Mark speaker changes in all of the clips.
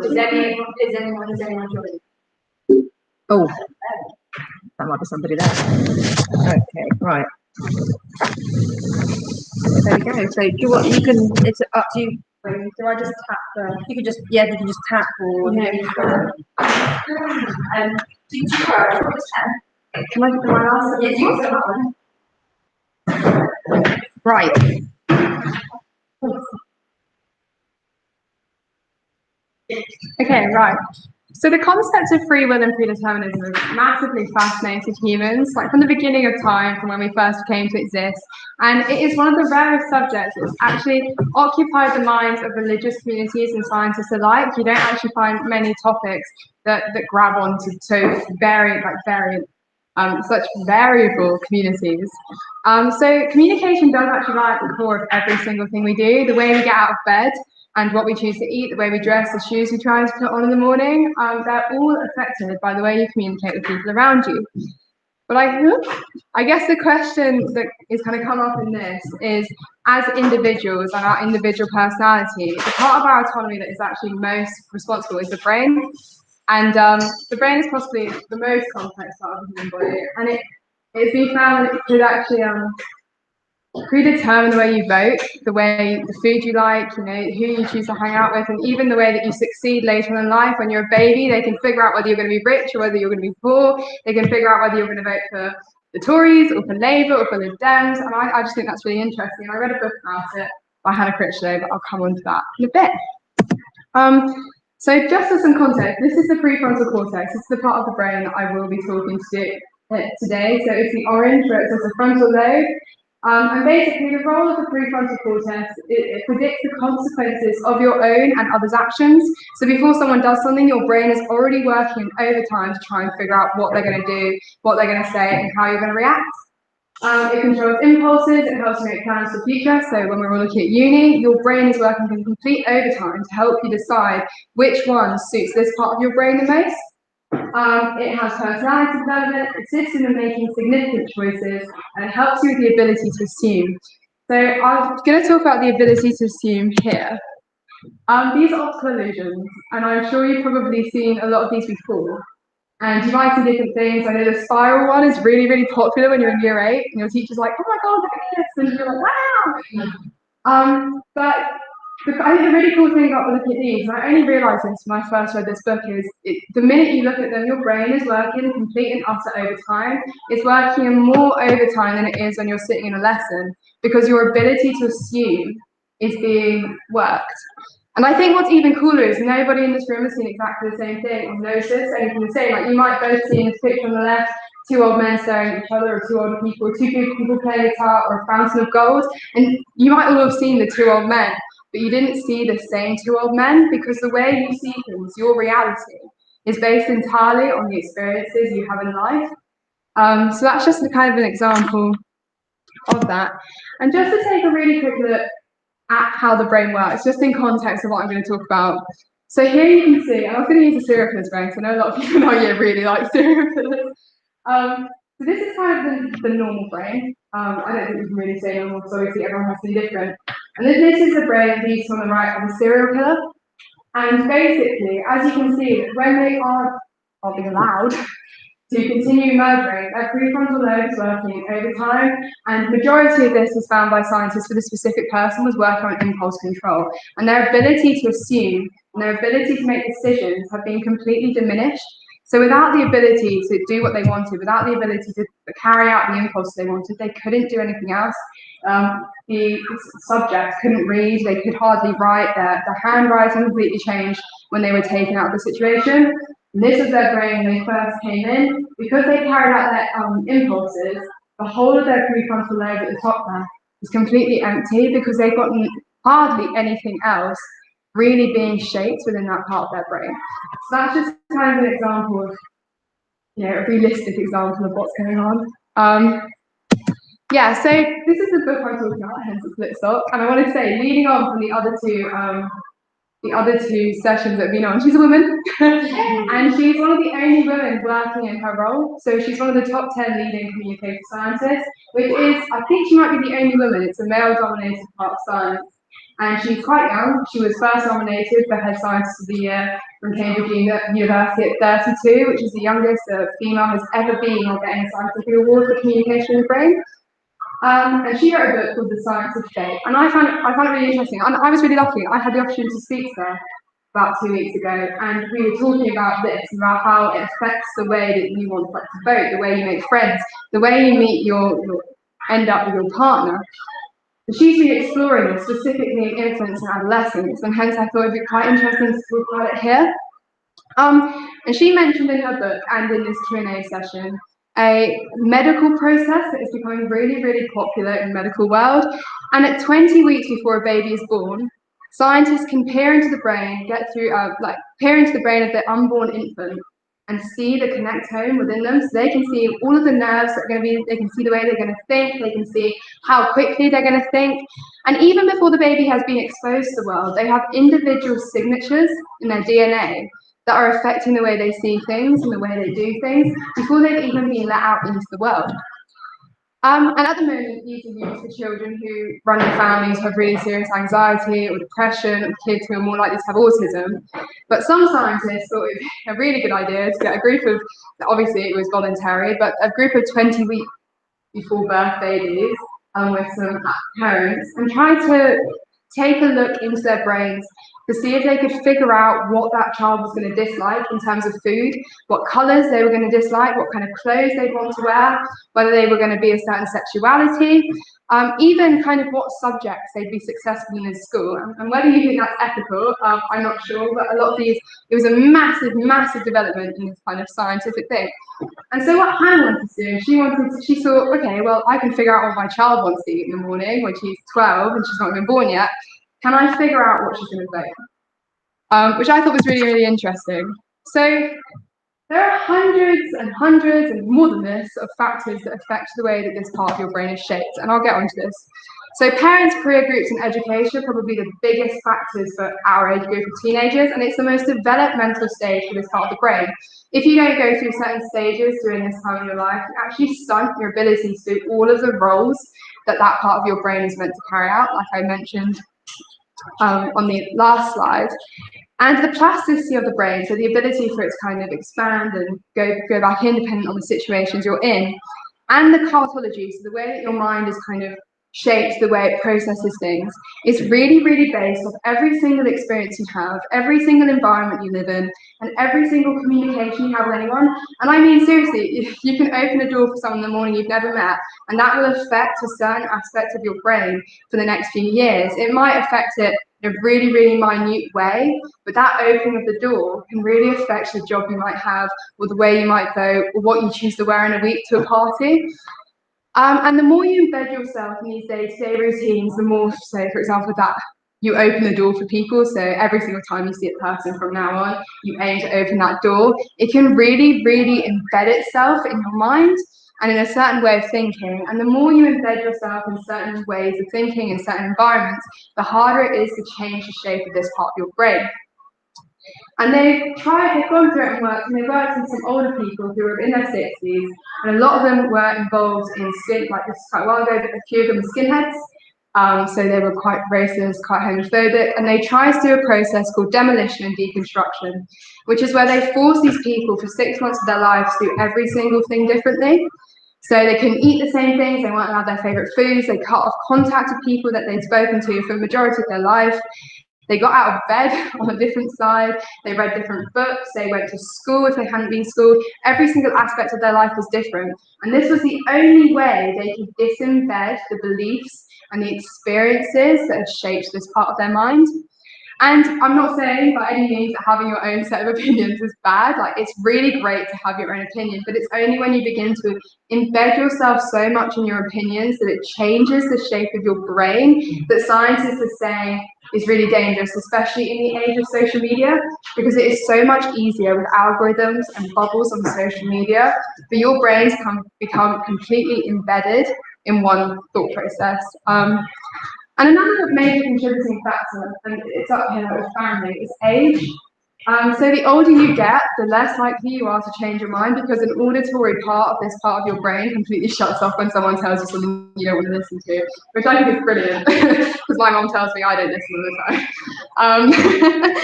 Speaker 1: Is anyone joining? Oh, that might be somebody there. Okay, right. There we go. So do you want? You can. It's up to you. Do I just tap? You can just. Yeah, you can just tap or. Yeah. Do you can I ask? Yeah, you can. Right.
Speaker 2: Okay, right. So the concept of free will and predeterminism has massively fascinated humans, like from the beginning of time, from when we first came to exist. And it is one of the rarest subjects that's actually occupied the minds of religious communities and scientists alike. You don't actually find many topics that grab onto so such variable communities. So communication does actually lie at the core of every single thing we do. The way we get out of bed, and what we choose to eat, the way we dress, the shoes we try to put on in the morning, they're all affected by the way you communicate with people around you. But I guess the question that is going to come up in this is, as individuals and our individual personality, the part of our autonomy that is actually most responsible is the brain. And the brain is possibly the most complex part of the human body. And it's been found that it could actually predetermine the way you vote, the food you like, who you choose to hang out with, and even the way that you succeed later in life. When you're a baby, they can figure out whether you're going to be rich or whether you're going to be poor. They can figure out whether you're going to vote for the Tories or for Labour or for the Dems. And I just think that's really interesting. I read a book about it by Hannah Critchlow, but I'll come on to that in a bit. So just for some context, this is the prefrontal cortex. This is the part of the brain that I will be talking to today. So it's the orange where it says the frontal lobe. And basically, the role of the prefrontal cortex, it predicts the consequences of your own and others' actions. So before someone does something, your brain is already working overtime to try and figure out what they're going to do, what they're going to say, and how you're going to react. It controls impulses, it helps you make plans for the future. So when we were looking at uni, your brain is working in complete overtime to help you decide which one suits this part of your brain the most. It has personality development, assists in making significant choices, and it helps you with the ability to assume. So I'm going to talk about the ability to assume here. These are optical illusions, and I'm sure you've probably seen a lot of these before. And you might see different things. I know the spiral one is really, really popular when you're in year 8, and your teacher's like, "Oh my God, look at this," and you're like, "Wow!" But I think the really cool thing about looking at these, and I only realised this when I first read this book, is the minute you look at them, your brain is working complete and utter overtime. It's working more overtime than it is when you're sitting in a lesson, because your ability to assume is being worked. And I think what's even cooler is nobody in this room has seen exactly the same thing or noticed anything the same. Like you might both see in this picture on the left, 2 old men staring at each other, or 2 older people, 2 people playing guitar, or a fountain of gold. And you might all have seen the 2 old men, but you didn't see the same 2 old men, because the way you see things, your reality, is based entirely on the experiences you have in life. So that's just kind of an example of that. And just to take a really quick look at how the brain works, just in context of what I'm going to talk about. So here you can see, and I was going to use a serial killer's brain, because I know a lot of people in our year really like serial killers. So this is kind of the normal brain. I don't think you can really say normal, because obviously everyone has something different. And then this is the brain, these on the right of a serial killer. And basically, as you can see, when they are being allowed to continue murdering, their prefrontal lobe is working overtime, and the majority of this was found by scientists for the specific person was working on impulse control. And their ability to assume and their ability to make decisions have been completely diminished. So without the ability to do what they wanted, without the ability to carry out the impulse they wanted, they couldn't do anything else. The subjects couldn't read, they could hardly write, their handwriting completely changed when they were taken out of the situation. And this was their brain when they first came in. Because they carried out their impulses, the whole of their prefrontal lobe at the top there was completely empty, because they've got hardly anything else really being shaped within that part of their brain. So that's just kind of an example of, a realistic example of what's going on. Yeah, so this is the book I talked about, hence the Flipstock, and I want to say, leading on from the other two sessions that have been on, she's a woman, and she's one of the only women working in her role. So she's one of the top 10 leading communicative scientists, which is, I think she might be the only woman. It's a male-dominated part of science. And she's quite young. She was first nominated for Head Scientist of the Year from Cambridge University at 32, which is the youngest a female has ever been on getting a scientific award for communication in the brain. And she wrote a book called The Science of Shape, and I found it really interesting. And I was really lucky. I had the opportunity to speak to her about 2 weeks ago, and we were talking about this, about how it affects the way that you want to vote, the way you make friends, the way you meet your end up with your partner. And she's been exploring this specifically in infants and adolescents, and hence I thought it'd be quite interesting to talk about it here. And she mentioned in her book and in this Q&A session a medical process that is becoming really, really popular in the medical world. And at 20 weeks before a baby is born, scientists can peer into the brain, peer into the brain of the unborn infant and see the connectome within them. So they can see all of the nerves that are going to be, they can see the way they're going to think, they can see how quickly they're going to think. And even before the baby has been exposed to the world, they have individual signatures in their DNA that are affecting the way they see things and the way they do things before they've even been let out into the world. And at the moment, these are used for children who run in families who have really serious anxiety or depression, or kids who are more likely to have autism. But some scientists thought it was a really good idea to get a group of, obviously it was voluntary, but a group of 20 weeks before birth babies with some parents and try to take a look into their brains to see if they could figure out what that child was going to dislike in terms of food, what colours they were going to dislike, what kind of clothes they'd want to wear, whether they were going to be a certain sexuality, even kind of what subjects they'd be successful in school. And whether you think that's ethical, I'm not sure, but a lot of these, it was a massive, massive development in this kind of scientific thing. And so what Hannah wanted to do, she thought, okay, well, I can figure out what my child wants to eat in the morning when she's 12 and she's not even born yet. Can I figure out what she's going to vote? Which I thought was really, really interesting. So there are hundreds and hundreds and more than this of factors that affect the way that this part of your brain is shaped, and I'll get onto this. So parents, career groups, and education are probably the biggest factors for our age group of teenagers, and it's the most developmental stage for this part of the brain. If you don't go through certain stages during this time in your life, you actually stunt your ability to do all of the roles that that part of your brain is meant to carry out, like I mentioned on the last slide. And the plasticity of the brain, so the ability for it to kind of expand and go back in depending on the situations you're in, and the cartology, so the way that your mind is kind of shaped, the way it processes things, is really, really based off every single experience you have, every single environment you live in, and every single communication you have with anyone. And I mean, seriously, you can open a door for someone in the morning you've never met, and that will affect a certain aspect of your brain for the next few years. It might affect it in a really, really minute way, but that opening of the door can really affect the job you might have, or the way you might vote, or what you choose to wear in a week to a party. And the more you embed yourself in these day-to-day routines, the more, so for example, that you open the door for people. So every single time you see a person from now on, you aim to open that door. It can really, really embed itself in your mind and in a certain way of thinking. And the more you embed yourself in certain ways of thinking in certain environments, the harder it is to change the shape of this part of your brain. And they've gone through it and they've worked with some older people who were in their 60s, and a lot of them were involved in like this quite a while ago, but a few of them were skinheads. So they were quite racist, quite homophobic, and they tried to do a process called demolition and deconstruction, which is where they force these people for 6 months of their lives to do every single thing differently. So they couldn't eat the same things, they weren't allowed their favourite foods, they cut off contact with people that they'd spoken to for the majority of their life. They got out of bed on a different side, they read different books, they went to school if they hadn't been to school. Every single aspect of their life was different. And this was the only way they could disembed the beliefs and the experiences that had shaped this part of their mind. And I'm not saying by any means that having your own set of opinions is bad. Like, it's really great to have your own opinion, but it's only when you begin to embed yourself so much in your opinions that it changes the shape of your brain that scientists are saying is really dangerous, especially in the age of social media, because it is so much easier with algorithms and bubbles on social media for your brain to become completely embedded in one thought process. And another major contributing factor, and it's up here with family, is age. So the older you get, the less likely you are to change your mind, because an auditory part of this part of your brain completely shuts off when someone tells you something you don't want to listen to, which I think is brilliant, because my mom tells me I don't listen all the time.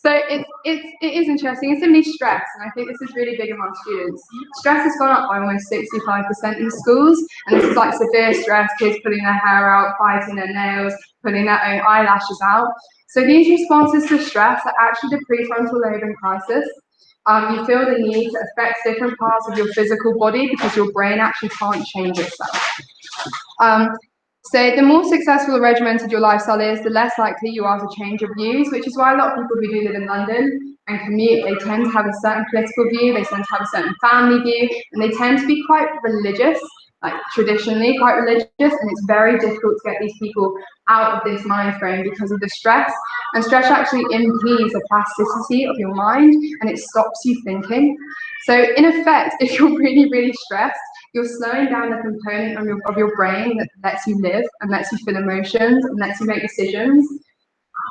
Speaker 2: So it is interesting. And similarly, stress, and I think this is really big among students. Stress has gone up by almost 65% in schools, and this is like severe stress, kids pulling their hair out, biting their nails, pulling their own eyelashes out. So these responses to stress are actually the prefrontal lobe in crisis. You feel the need to affect different parts of your physical body because your brain actually can't change itself. So the more successful or regimented your lifestyle is, the less likely you are to change your views, which is why a lot of people who do live in London and commute, they tend to have a certain political view, they tend to have a certain family view, and they tend to be quite religious, like traditionally quite religious, and it's very difficult to get these people out of this mind frame because of the stress. And stress actually impedes the plasticity of your mind, and it stops you thinking. So in effect, if you're really, really stressed, you're slowing down the component of your brain that lets you live and lets you feel emotions and lets you make decisions.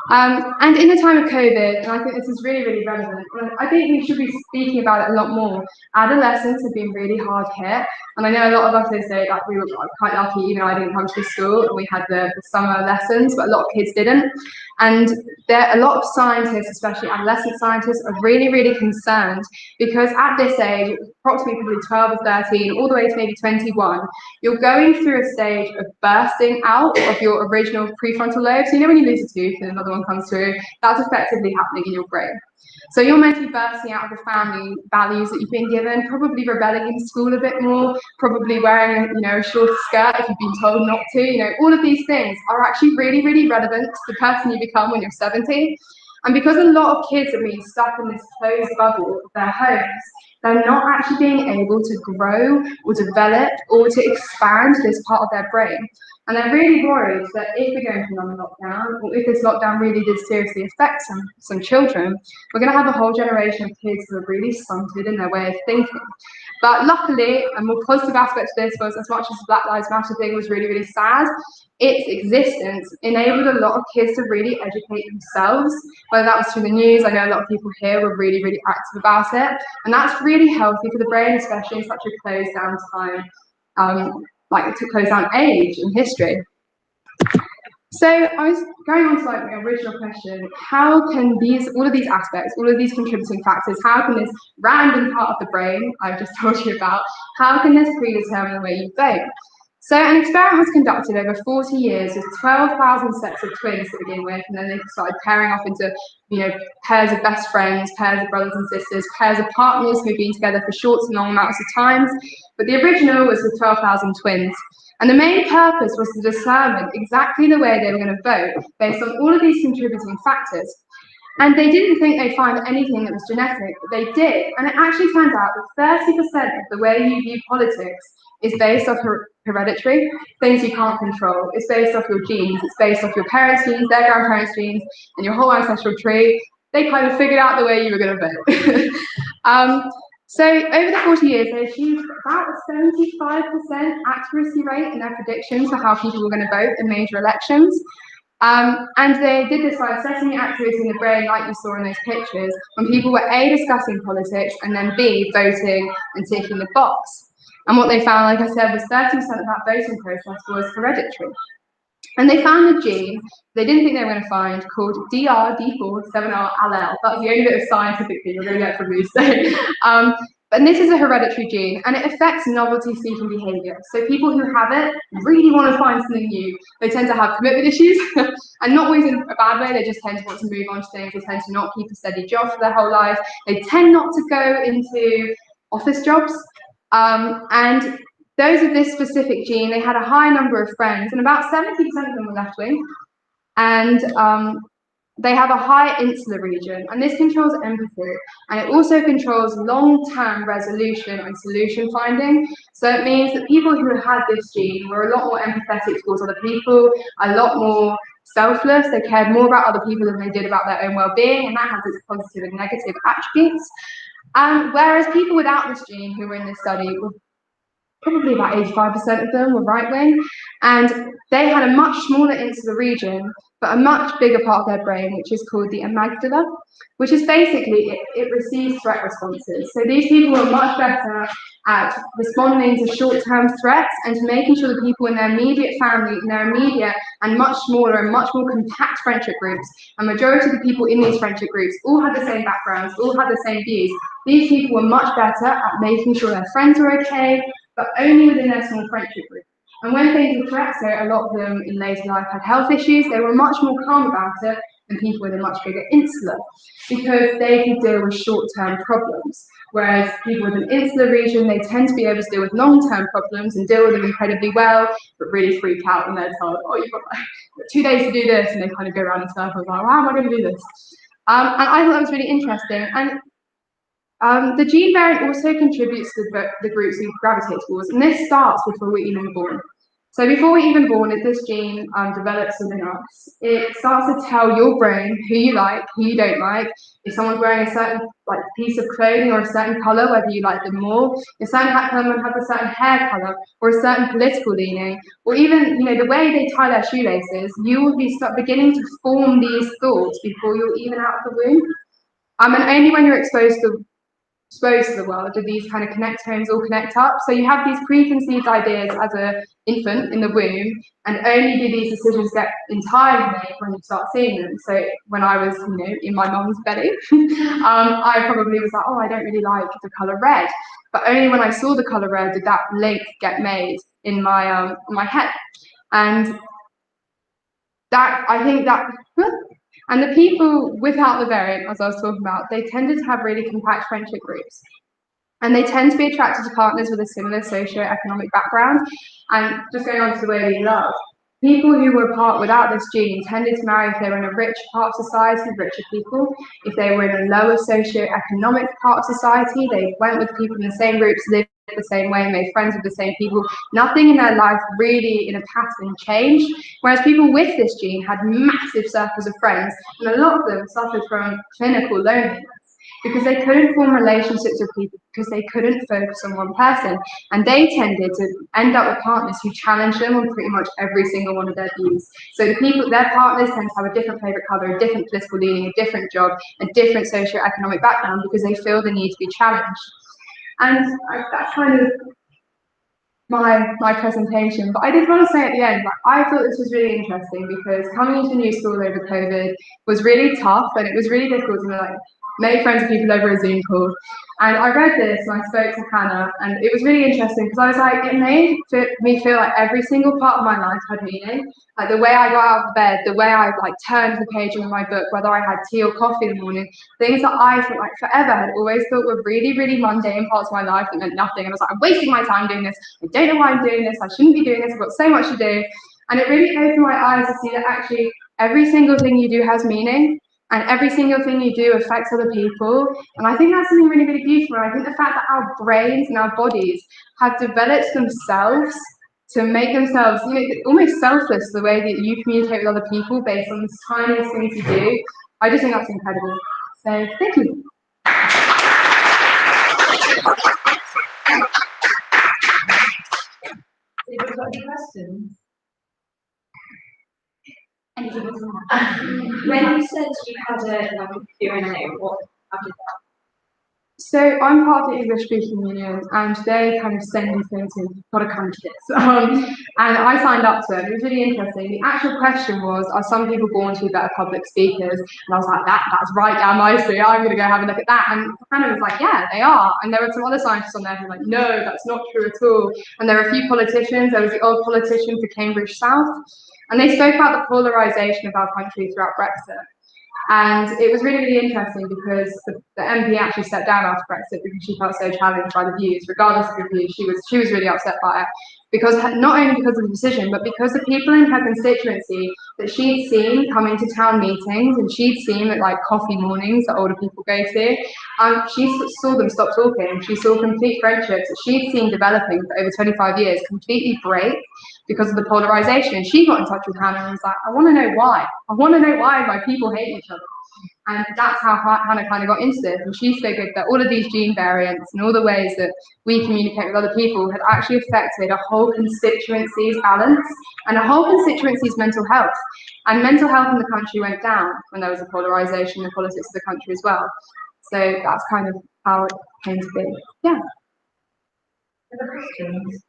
Speaker 2: And in the time of COVID, and I think this is really, really relevant, and I think we should be speaking about it a lot more. Adolescents have been really hard hit, and I know a lot of us say like we were quite lucky, you know, I didn't come to school and we had the summer lessons, but a lot of kids didn't. And a lot of scientists, especially adolescent scientists, are really, really concerned because at this age, approximately probably 12 or 13, all the way to maybe 21, you're going through a stage of bursting out of your original prefrontal lobe. So you know when you lose a tooth and another one comes through, that's effectively happening in your brain. So you're meant to be bursting out of the family values that you've been given, probably rebelling in school a bit more, probably wearing a shorter skirt if you've been told not to. All of these things are actually really, really relevant to the person you become when you're 70. And because a lot of kids are being stuck in this closed bubble of their homes, they're not actually being able to grow or develop or to expand this part of their brain. And they're really worried that if we're going to another lockdown, or if this lockdown really did seriously affect some children, we're going to have a whole generation of kids who are really stunted in their way of thinking. But luckily, a more positive aspect of this was, as much as the Black Lives Matter thing was really, really sad, its existence enabled a lot of kids to really educate themselves, whether that was through the news. I know a lot of people here were really, really active about it. And that's really healthy for the brain, especially in such a closed down time, like to close down age and history. So I was going on to like my original question, how can all of these aspects, all of these contributing factors, how can this random part of the brain I've just told you about, how can this predetermine the way you vote? So an experiment was conducted over 40 years with 12,000 sets of twins to begin with, and then they started pairing off into pairs of best friends, pairs of brothers and sisters, pairs of partners who've been together for short and long amounts of times. But the original was with 12,000 twins. And the main purpose was to determine exactly the way they were going to vote based on all of these contributing factors. And they didn't think they'd find anything that was genetic, but they did. And it actually turned out that 30% of the way you view politics is based off hereditary, things you can't control. It's based off your genes. It's based off your parents' genes, their grandparents' genes, and your whole ancestral tree. They kind of figured out the way you were going to vote. So over the 40 years, they achieved about a 75% accuracy rate in their predictions for how people were going to vote in major elections. And they did this by assessing the accuracy in the brain, like you saw in those pictures, when people were A, discussing politics, and then B, voting and ticking the box. And what they found, like I said, was 30% of that voting process was hereditary. And they found a gene they didn't think they were going to find called DR-D4-7R allele. That's the only bit of scientific thing you're going to get from me today. And this is a hereditary gene, and it affects novelty-seeking behavior. So people who have it really want to find something new. They tend to have commitment issues, and not always in a bad way. They just tend to want to move on to things. They tend to not keep a steady job for their whole life. They tend not to go into office jobs. And those of this specific gene, they had a high number of friends, and about 70% of them were left-wing. And they have a high insular region, and this controls empathy, and it also controls long-term resolution and solution finding. So it means that people who had this gene were a lot more empathetic towards other people, a lot more selfless. They cared more about other people than they did about their own well-being, and that has its positive and negative attributes. Whereas people without this gene who were in this study were probably about 85% of them were right-wing, and they had a much smaller insular region, but a much bigger part of their brain, which is called the amygdala, which is basically, it receives threat responses. So these people were much better at responding to short-term threats and to making sure the people in their immediate family, in their immediate and much smaller and much more compact friendship groups, a majority of the people in these friendship groups all had the same backgrounds, all had the same views. These people were much better at making sure their friends were okay, but only within their small friendship group. And when things were threats, so a lot of them in later life had health issues, they were much more calm about it than people with a much bigger insula, because they could deal with short-term problems. Whereas people with an insular region, they tend to be able to deal with long-term problems and deal with them incredibly well, but really freak out when they're told, oh, you've got like 2 days to do this, and they kind of go around in circles like, how am I going to do this? And I thought that was really interesting. And the gene variant also contributes to the groups we gravitate towards, and this starts before we're even born. So before we're even born, this gene develops within us. It starts to tell your brain who you like, who you don't like. If someone's wearing a certain piece of clothing or a certain colour, whether you like them more. If someone has a certain hair colour or a certain political leaning, or even the way they tie their shoelaces, you will start beginning to form these thoughts before you're even out of the womb. And only when you're exposed to the world do these kind of connectomes all connect up. So you have these preconceived ideas as an infant in the womb, and only do these decisions get entirely made when you start seeing them. So when I was, in my mum's belly, I probably was like, oh, I don't really like the colour red. But only when I saw the colour red did that link get made in my head. And that, I think that, and the people without the variant, as I was talking about, they tended to have really compact friendship groups. And they tend to be attracted to partners with a similar socio-economic background. And just going on to the way we love, people who were part without this gene tended to marry if they were in a rich part of society, richer people. If they were in a lower socio-economic part of society, they went with people in the same groups, lived the same way, made friends with the same people. Nothing in their life really in a pattern changed. Whereas people with this gene had massive circles of friends, and a lot of them suffered from clinical loneliness, because they couldn't form relationships with people, because they couldn't focus on one person. And they tended to end up with partners who challenged them on pretty much every single one of their views. So their partners tend to have a different favourite colour, a different political leaning, a different job, a different socio-economic background, because they feel the need to be challenged. And that's kind of my presentation. But I did want to say at the end, I thought this was really interesting, because coming into new school over COVID was really tough, and it was really difficult to make friends with people over a Zoom call. And I read this and I spoke to Hannah, and it was really interesting, because I was like, it made me feel like every single part of my life had meaning. Like the way I got out of bed, the way I turned the page in my book, whether I had tea or coffee in the morning, things that I for forever had always thought were really, really mundane parts of my life that meant nothing. And I was like, I'm wasting my time doing this. I don't know why I'm doing this. I shouldn't be doing this. I've got so much to do. And it really opened my eyes to see that actually every single thing you do has meaning. And every single thing you do affects other people. And I think that's something really, really beautiful. And I think the fact that our brains and our bodies have developed themselves to make themselves almost selfless, the way that you communicate with other people based on the tiniest things you do, I just think that's incredible. So thank you.
Speaker 1: Have you got any questions? When you said you had a Q&A, what did that?
Speaker 2: So I'm part of the English Speaking Union, and they kind of send you things and you've got to come to this. And I signed up to it. It was really interesting. The actual question was, are some people born to be better public speakers? And I was like, that's right down my street. I'm going to go have a look at that. And Hannah was like, yeah, they are. And there were some other scientists on there who were like, no, that's not true at all. And there were a few politicians. There was the old politician for Cambridge South. And they spoke about the polarisation of our country throughout Brexit. And it was really, really interesting, because the MP actually stepped down after Brexit because she felt so challenged by the views. Regardless of her views, she was really upset by it, because not only because of the decision, but because the people in her constituency that she'd seen coming to town meetings, and she'd seen at coffee mornings that older people go to, she saw them stop talking. She saw complete friendships that she'd seen developing for over 25 years completely break because of the polarisation. And she got in touch with Hannah and was like, I want to know why. I want to know why my people hate each other. And that's how Hannah kind of got into this. And she figured that all of these gene variants and all the ways that we communicate with other people had actually affected a whole constituency's balance and a whole constituency's mental health. And mental health in the country went down when there was a polarisation in the politics of the country as well. So that's kind of how it came to be. Yeah.
Speaker 1: Other questions?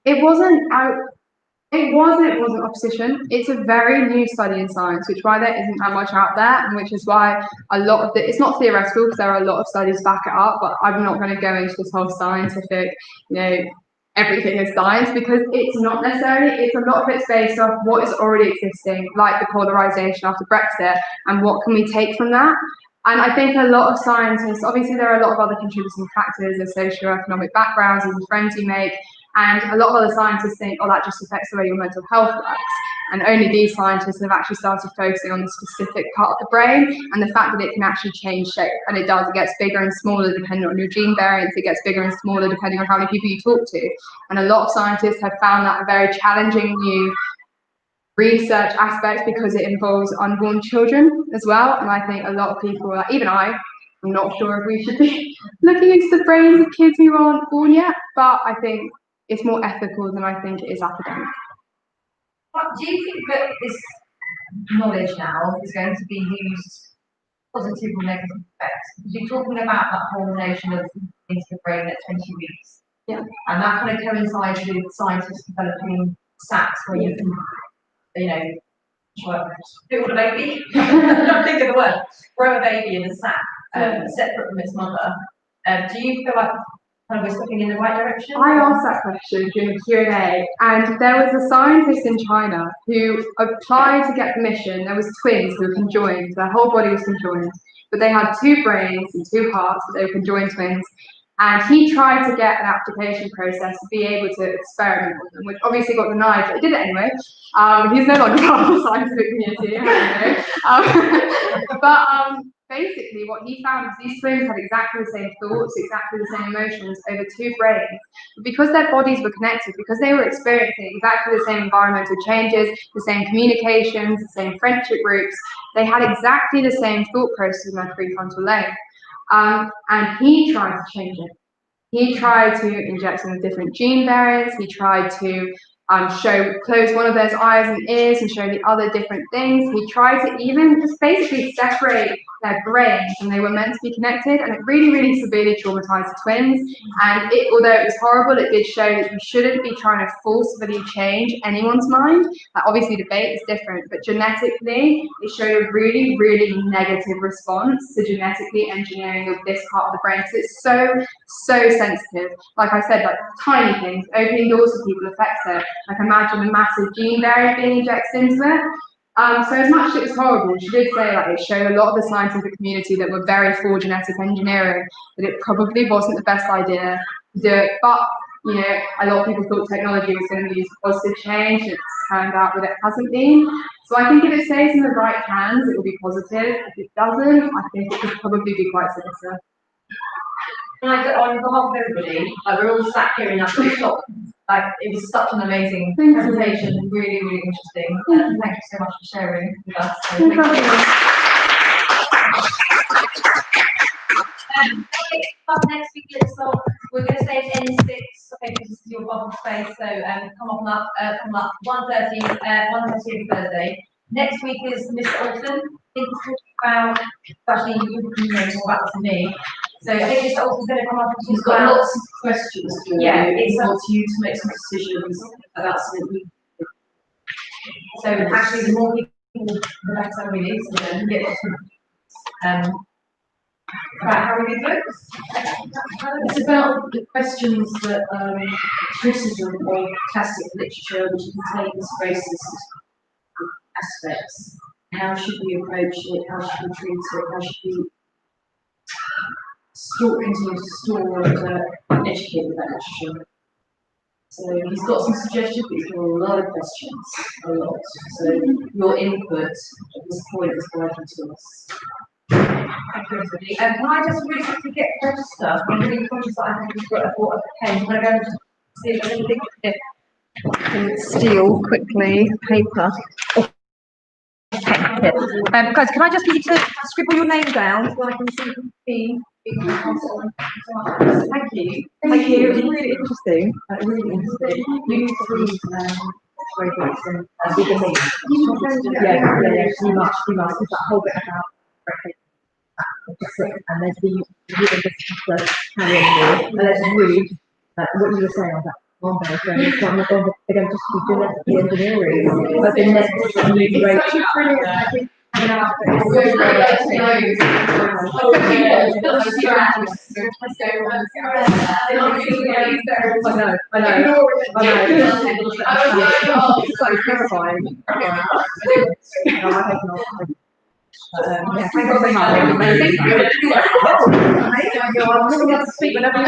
Speaker 2: It wasn't opposition. It's a very new study in science, which is why there isn't that much out there, and which is why a lot of it's not theoretical because there are a lot of studies back it up, but I'm not going to go into this whole scientific, everything is science, because it's not necessarily, it's a lot of it's based off what is already existing, like the polarisation after Brexit, and what can we take from that. And I think a lot of scientists, obviously there are a lot of other contributing factors, the socioeconomic backgrounds and the friends you make, and a lot of other scientists think, oh, that just affects the way your mental health works. And only these scientists have actually started focusing on the specific part of the brain and the fact that it can actually change shape. And it does, it gets bigger and smaller depending on your gene variants, it gets bigger and smaller depending on how many people you talk to. And a lot of scientists have found that a very challenging new research aspect because it involves unborn children as well. And I think a lot of people, like even I'm not sure if we should be looking into the brains of kids who aren't born yet, but I think it's more ethical than I think it is academic.
Speaker 1: But do you think that this knowledge now is going to be used positive or negative effects? Because you're talking about that whole notion of into the brain at 20 weeks.
Speaker 2: Yeah.
Speaker 1: And that kind of coincides with scientists developing sacks where you can, do what a baby. Don't think of the word. Grow a baby in a sack, separate from its mother. Do you feel like we're stepping in the right direction?
Speaker 2: I asked that question during the Q&A, and there was a scientist in China who applied to get permission. There was twins who were conjoined, their whole body was conjoined, but they had two brains and two hearts, but they were conjoined twins. And he tried to get an application process to be able to experiment with them, which obviously got denied, but he did it anyway. He's no longer part of the scientific community, basically what he found is these twins had exactly the same thoughts, exactly the same emotions over two brains. But because their bodies were connected, because they were experiencing exactly the same environmental changes, the same communications, the same friendship groups, they had exactly the same thought process in their prefrontal lobe. And he tried to change it. He tried to inject them with different gene variants. He tried to close one of those eyes and ears and show the other different things. He tried to even just basically separate their brains, and they were meant to be connected, and it really, really severely traumatized the twins. And although it was horrible, it did show that you shouldn't be trying to forcefully change anyone's mind. Obviously, debate is different, but genetically, it showed a really, really negative response to genetically engineering of this part of the brain. So it's so sensitive. Like I said, like tiny things, opening doors for people affects it. Like imagine a massive gene variant being injected into it. So as much as it was horrible, she did say it showed a lot of the scientific community that were very for genetic engineering, that it probably wasn't the best idea to do it. But, a lot of people thought technology was going to be a positive change. It's turned out that it hasn't been. So I think if it stays in the right hands, it will be positive. If it doesn't, I think it could probably be quite sinister.
Speaker 1: On behalf of everybody, we're all sat here in that shop. It was such an amazing presentation, really, really interesting. Thank you so much for sharing with us. So next week, we're going to stay at N6. Okay, this is your bubble space, so come up 1:30 on Thursday. Next week is Mr. Alton. About actually you know more about this than me. So I think Mr. Alton's going to come up and
Speaker 3: He's got lots of questions for
Speaker 1: you.
Speaker 3: He wants you to make some decisions about something.
Speaker 1: So actually, the more people, the better, really. So then we get right, how we do it?
Speaker 3: It's about the questions that criticism of classic literature, which contains racist aspects. How should we approach it? How should we treat it? How should we continue to store and educate with that literature? So he's got some suggestions, but he's got a lot of questions, a lot. So your input at this point is vital to us.
Speaker 1: Thank you, everybody. Can I just really quickly get register? I'm really conscious that I haven't got a pen. I'm going to go and see if there's anything here.
Speaker 4: can steal quickly paper. Okay, here. Guys, can I just get you to scribble your name down so I can see the theme? Thank you. Thank you. It was really interesting. Really interesting. You need to read very good and with the link. Yeah. You must. Because that whole bit about and there's the really just have to carry on and let's read what you were saying on that one day. So it's not going to just be doing the engineering, but the next really great. I think I know. It's like terrifying. No, I hope not. Yeah, thank you so much. I'm really glad to speak whenever you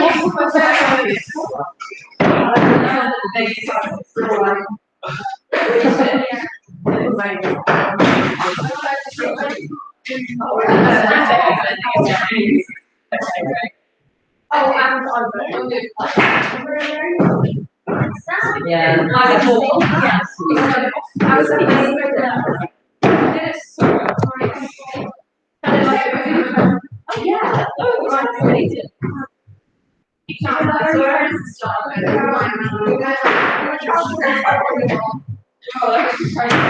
Speaker 1: Yeah.